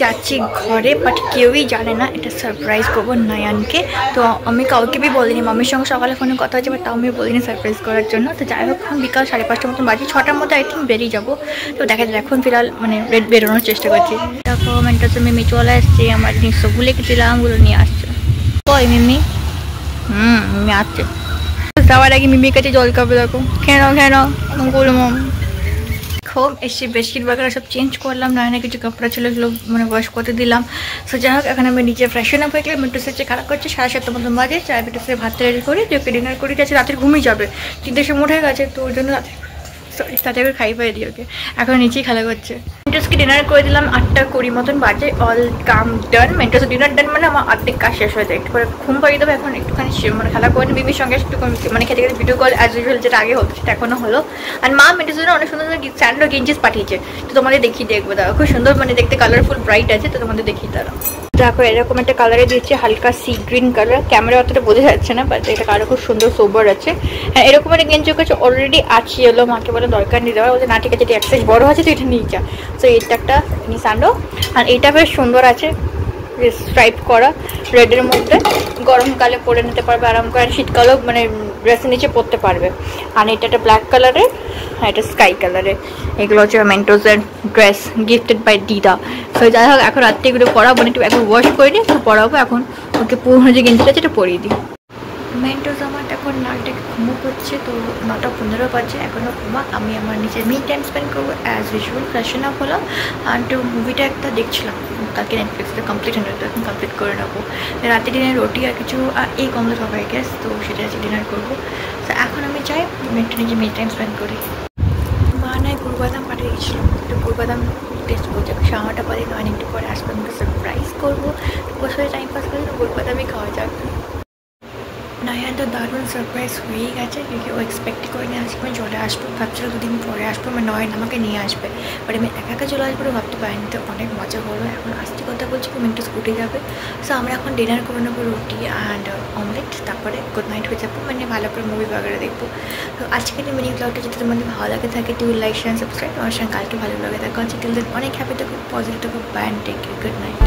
যাচ্ছি ঘরে, বাট কেউই জানে না, এটা সারপ্রাইজ করবো নায়ানকে। তো আমি কাউকে भी বলিনি, মামির সঙ্গে সকালে ফোনে কথা হচ্ছে, বাট তাও আমি বলিনি সারপ্রাইজ করার জন্য। তো যাই হোক, এখন বিকাল 5:30 মতন বাজে, 6টার মধ্যে আই থিঙ্ক বেরিয়ে যাবো। তো দেখা যায়, এখন ফিলহাল মানে বেরোনোর চেষ্টা করছি। দেখো মেন্টাসে মিমি চলে আসছে, আমার জিনিস ভুলে গেছিলাম, ওগুলো নিয়ে আসছে। কই মিমি? মিমি আসছে। যাওয়ার আগে মিমির কাছে জল খাবে, দেখো কেন গুলমম। দেখো এসে বেডশিট বাগেরা সব চেঞ্জ করলাম, না কিছু কাপড়া ছিল এগুলো মানে ওয়াশ করতে দিলাম। সো যাই হোক, এখন আমি নিচে ফ্রেশন আপ হয়ে গেলে মিন্টুসের চেয়ে খারাপ করছে 7:30 মতন বাজে। চাই মিন্টুসের ভাত তৈরি করি, যে ওকে ডিনার করে গেছে, রাতের ঘুমিয়ে যাবে, 3টের সময় উঠে গেছে, তো ওই জন্য তাতে করে খাই পাই দিই ওকে, এখন নিচেই খেলা করছে। মেন্টোসকে ডিনার করে দিলাম 8:20 মতন বাজে, অল কাম ডান। মেন্টোস ডিনার ডান মানে আমার অর্ধেক কাজ শেষ হয়ে যায়, একটু করে ঘুম পাড়িয়ে দেবো। এখন একটুখানি মানে খেলা করে মিমির সঙ্গে একটু মানে খেতে খেতে ভিডিও কল অ্যাজ ইউজুয়াল, যেটা আগে হতো সেটা এখনো হলো। আর মা মেন্টোসের জন্য অনেক সুন্দর সুন্দর স্যান্ডো গেঞ্জিস পাঠিয়েছে, তো তোমাদের দেখিয়ে দেখবো। দাও খুব সুন্দর, মানে দেখতে কালারফুল ব্রাইট আছে, তো তোমাদের দেখিয়ে দাঁড়াও। দেখো এরকম একটা কালারে দিচ্ছে, হালকা সি গ্রিন কালার, ক্যামেরা অতটা বোঝা যাচ্ছে না, বাট এটা কালার খুব সুন্দর সোবার আছে। হ্যাঁ এরকম একটা গেঞ্জি কাছে অলরেডি আছে, এলো মাকে বলে দরকার নিয়ে দেওয়ার, বলছে না ঠিক আছে, এক্সাইজ বড় আছে তো এটা নিয়ে যা। তো এটা একটা স্যান্ডো, আর এটা বেশ সুন্দর আছে, স্ট্রাইপ করা রেডের মধ্যে, গরমকালে পরে নিতে পারবে আরাম করে, শীতকালেও মানে ড্রেসের নিচে পরতে পারবে। আর এটা একটা ব্ল্যাক কালারের, আর এটা স্কাই কালারের। এগুলো হচ্ছে মেন্টোসের ড্রেস, গিফটেড বাই দিদা। তো যাই হোক, এখন রাত্রে এগুলো পরাবো না, একটু একবার ওয়াশ করে নিই, তো পরাবো। এখন ওকে পুরোনো যে গেঞ্জিটা আছে এটা পরিয়ে দিই। মেন্টোস আমার এখন নাটক ঘুমো করছে, তো 9:15 বাজে, এখনও ঘুমাক। আমি আমার নিজের মি টাইম স্পেন্ড করবো অ্যাজ ইউজুয়াল। ফ্রেশন আপ হলাম, অ্যান্ড মুভিটা একটা দেখছিলাম, তাকে নেটফ্লিক্সে কমপ্লিট হয়ে যেত, এখন কমপ্লিট করে নেবো। রাতে ডিনার রুটি আর কিছু এই কমপ্লিট হবে আই গেস, তো সেটা আজকে ডিনার করবো। তো এখন আমি চাই একটু নিজে মি টাইম স্পেন্ড করি। মা নাই গুড়বাদাম পাঠিয়ে দিয়েছিলাম, একটু গুড়বাদাম টেস্ট করছে, 9:30 বাজে, 9 একটু পরে আসবে, আমাকে সারপ্রাইজ করবো। বসে টাইম পাস করে গুড়বাদামই খাওয়া যাক। নায়ান তো দারুণ সারপ্রাইজ হয়ে গেছে, কিন্তু ও এক্সপেক্ট করে নিয়ে আজকে আমি চলে আসবো, ভাবছিল 2 দিন পরে আসবো, আমার নয়ন আমাকে নিয়ে আসবে, বাট আমি একা একা চলে আসবো ভাবতে পারিনি। তো অনেক মজা হলো। এখন আসতে কথা বলছি কি মিন্টু স্কুটি যাবে। সো আমরা এখন ডিনার করে নেবো, রুটি অ্যান্ড অমলেট, তারপরে গুড নাইট হয়ে যাবো, মানে ভালো করে মুভি বাগেরা দেখবো। তো আজকের মিনি ব্লগটা যদি তোমাদের ভালো লাগে থাকে, টু লাইক শেয়ার সাবস্ক্রাইব। আমার সঙ্গে কালকে ভালো লাগে থাকে, টিল দেন অনেক হ্যাপি থাকো, পজিটিভ থাকো, bye, take care, good night.